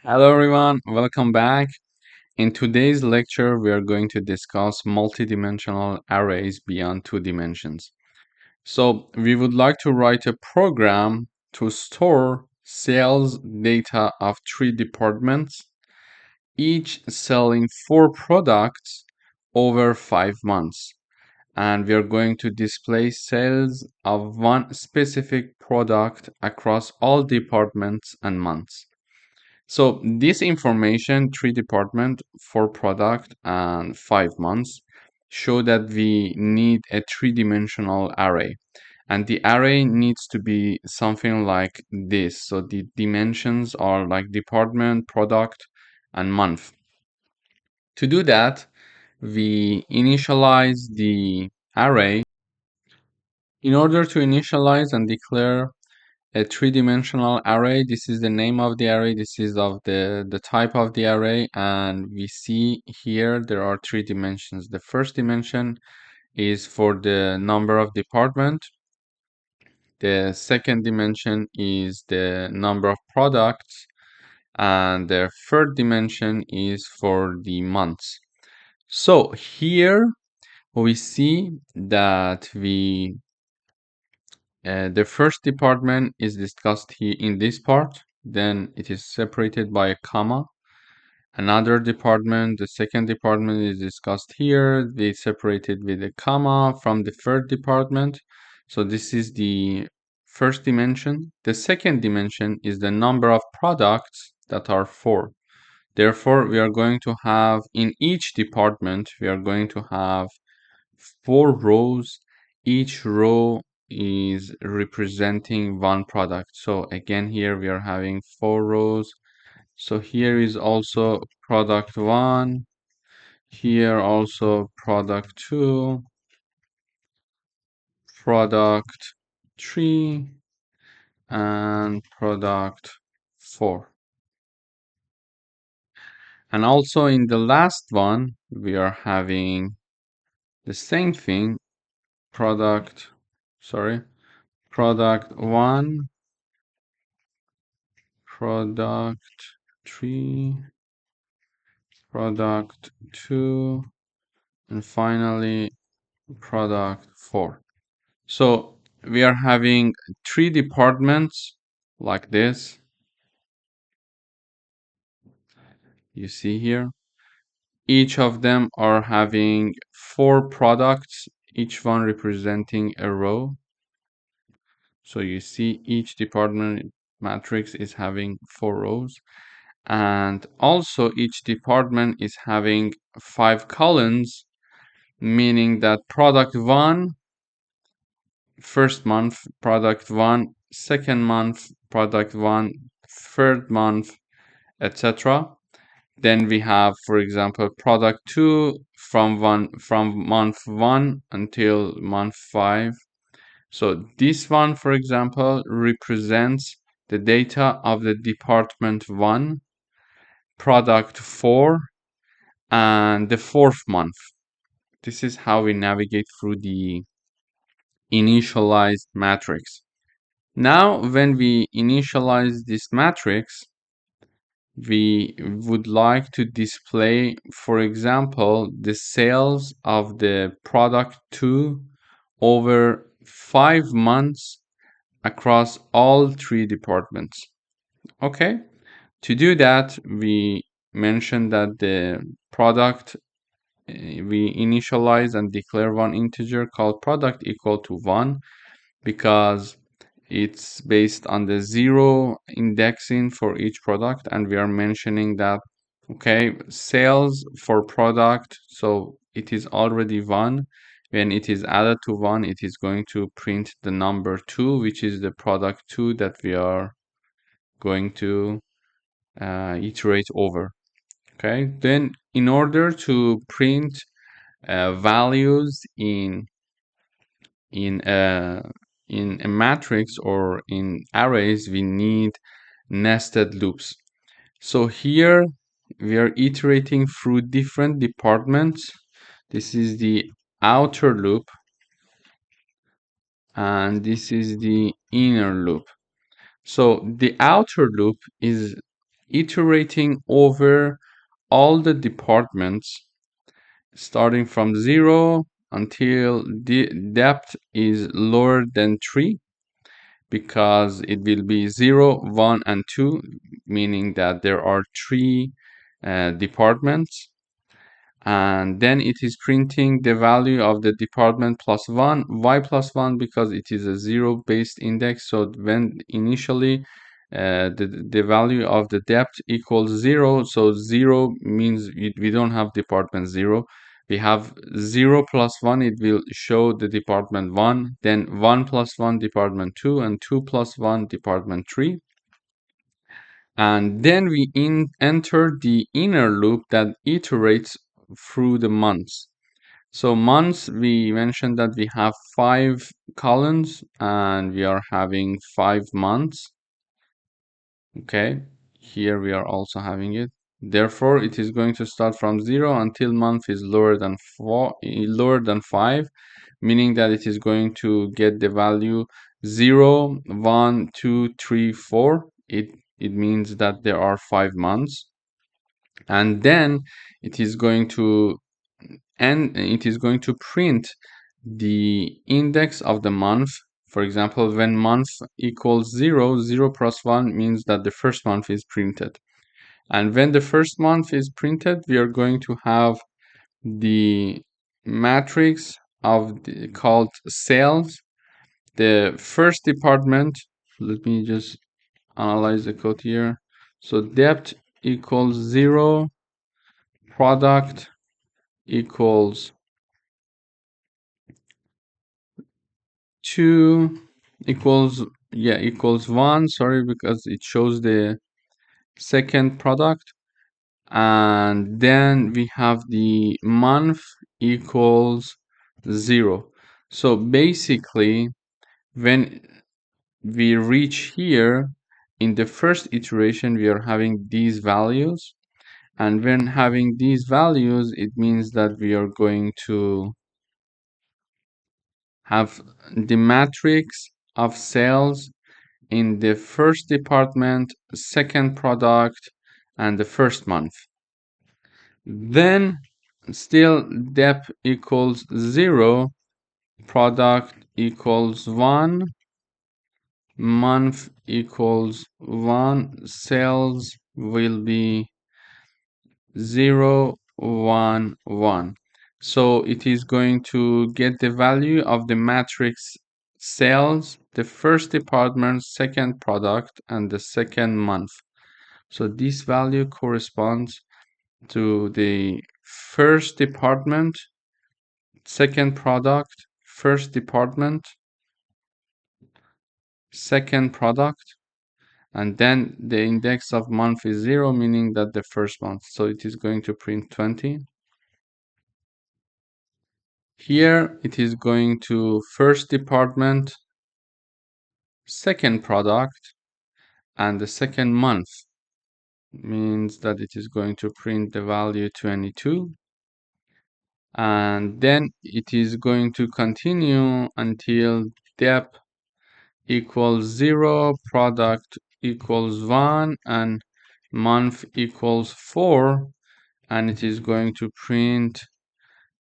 Hello everyone, welcome back. In today's lecture, we are going to discuss multidimensional arrays beyond 2 dimensions. So we would like to write a program to store sales data of 3 departments, each selling 4 products over 5 months. And we are going to display sales of one specific product across all departments and months. So this information, 3 department, 4 product, and 5 months, show that we need a 3 dimensional array. And the array needs to be something like this. So the dimensions are like department, product, and month. To do that, we initialize the array. In order to initialize and declare a 3 dimensional array, this is the name of the array, this is of the type of the array, and we see here there are 3 dimensions. The first dimension is for the number of department. The second dimension is the number of products, and the third dimension is for the months. So here we see that the first department is discussed here in this part, then it is separated by a comma. Another department, the second department is discussed here, they separated with a comma from the third department. So this is the first dimension. The second dimension is the number of products that are 4. Therefore, we are going to have in each department, we are going to have 4 rows. Each row is representing one product. So again, here we are having 4 rows. So here is also product 1, here also product 2, product 3, and product 4. And also in the last one, we are having the same thing, product 1, product 3, product 2, and finally product 4. So we are having 3 departments like this. You see here. Each of them are having 4 products, each one representing a row. So you see each department matrix is having 4 rows. And also each department is having 5 columns, meaning that product 1, first month, product 1, second month, product 1, third month, etc. Then we have, for example, product 2 from month 1 until month 5. So this one, for example, represents the data of the department 1, product 4, and the 4th month. This is how we navigate through the initialized matrix. Now, when we initialize this matrix, we would like to display, for example, the sales of the product 2 over 5 months across all 3 departments. Okay, to do that, we mentioned that the product, we initialize and declare one integer called product equal to 1, because it's based on the 0 indexing for each product, and we are mentioning that, okay, sales for product, so it is already 1. When it is added to 1, it is going to print the number 2, which is the product 2 that we are going to iterate over. Okay, then in order to print values in a in a matrix or in arrays, we need nested loops. So here we are iterating through different departments. This is the outer loop, and this is the inner loop. So the outer loop is iterating over all the departments starting from 0 until the depth is lower than 3, because it will be 0, 1, and 2, meaning that there are 3 departments. And then it is printing the value of the department plus 1. Why plus 1? Because it is a 0 based index. So when initially the value of the depth equals 0, so 0 means we don't have department 0. We have 0 plus 1, it will show the department 1, then 1 plus 1 department 2, and 2 plus 1 department 3. And then we enter the inner loop that iterates through the months. So months, we mentioned that we have 5 columns and we are having 5 months. Okay, here we are also having it. Therefore, it is going to start from 0 until month is lower than 5, meaning that it is going to get the value 0, 1, 2, 3, 4. It means that there are 5 months. And then it is going to print the index of the month. For example, when month equals 0, 0 plus 1 means that the first month is printed. And when the first month is printed, we are going to have the matrix of called sales. The first department, let me just analyze the code here. So depth equals 0, product equals 2 equals 1, sorry, because it shows the second product. And then we have the month equals 0. So basically, when we reach here in the first iteration, we are having these values, and when having these values, it means that we are going to have the matrix of sales in the first department, second product, and the first month. Then still depth equals 0, product equals 1, month equals 1, sales will be 0, 1, 1. So it is going to get the value of the matrix sales, the first department, second product, and the second month. So this value corresponds to the first department, second product, first department, second product, and then the index of month is 0, meaning that the first month. So it is going to print 20. Here it is going to first department, second product, and the second month, means that it is going to print the value 22. And then it is going to continue until depth equals 0, product equals 1, and month equals 4, and it is going to print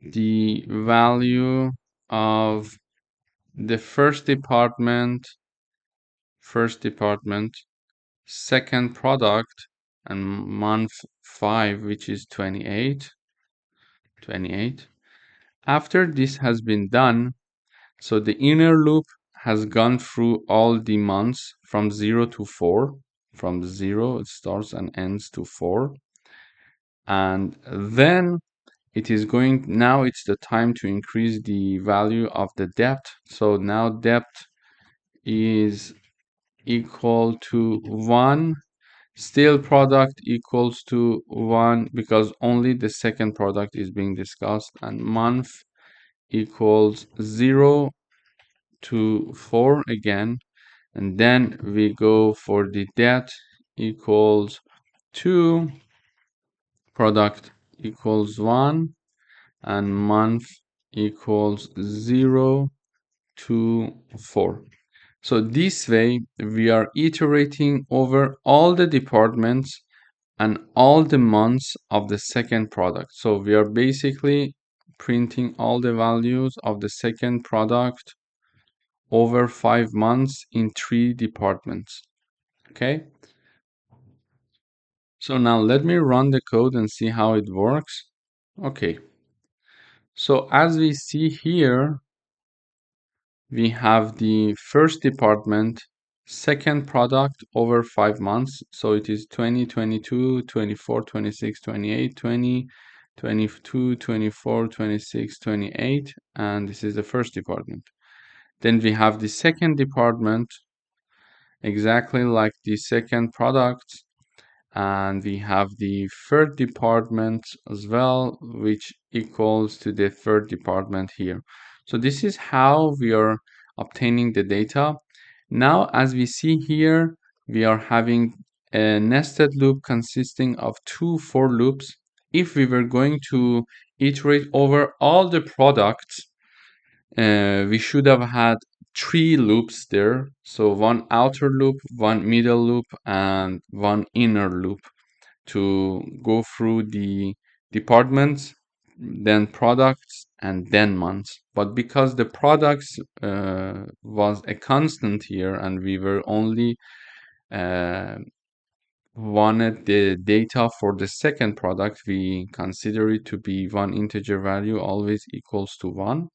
the value of the first department, second product, and month 5, which is 28. After this has been done, so the inner loop has gone through all the months from 0 to 4. From 0 it starts and ends to 4. And then it is going, now it's the time to increase the value of the depth. So now depth is equal to 1. Still product equals to 1 because only the second product is being discussed, and month equals 0 to 4 again, and then we go for the depth equals 2, product equals 1, and month equals 0 to 4. So this way we are iterating over all the departments and all the months of the second product. So we are basically printing all the values of the second product over 5 months in 3 departments. Okay. So now let me run the code and see how it works. Okay. So as we see here, we have the first department, second product over 5 months. So it is 20, 22, 24, 26, 28, 20, 22, 24, 26, 28, and this is the first department. Then we have the second department, exactly like the second product, and we have the third department as well, which equals to the third department here. So this is how we are obtaining the data. Now, as we see here, we are having a nested loop consisting of 2 for loops. If we were going to iterate over all the products, we should have had 3 loops there. So one outer loop, one middle loop, and one inner loop to go through the departments, then products, and then months. But because the products was a constant here and we were only uh, wanted the data for the second product, we consider it to be one integer value always equals to 1.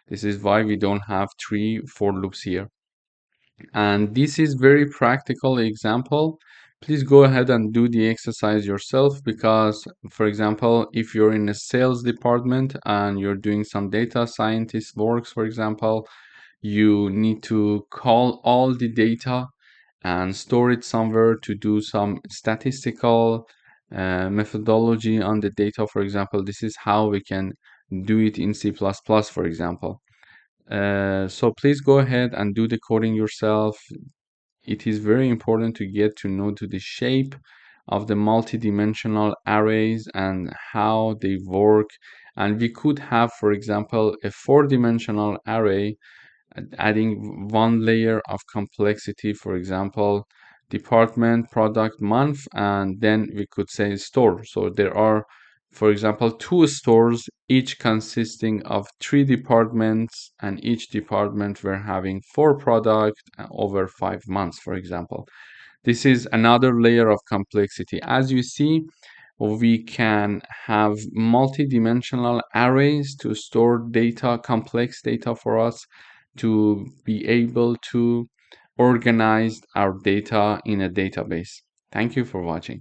This is why we don't have 3 for loops here. And this is very practical example. Please go ahead and do the exercise yourself, because for example, if you're in a sales department and you're doing some data scientist works, for example, you need to call all the data and store it somewhere to do some statistical methodology on the data. For example, this is how we can do it in C++, for example. So please go ahead and do the coding yourself. It is very important to get to know to the shape of the multidimensional arrays and how they work. And we could have, for example, a 4-dimensional array adding one layer of complexity, for example, department, product, month, and then we could say store. So there are, for example, 2 stores, each consisting of 3 departments, and each department we're having 4 products over 5 months, for example. This is another layer of complexity. As you see, we can have multi-dimensional arrays to store data, complex data for us to be able to organize our data in a database. Thank you for watching.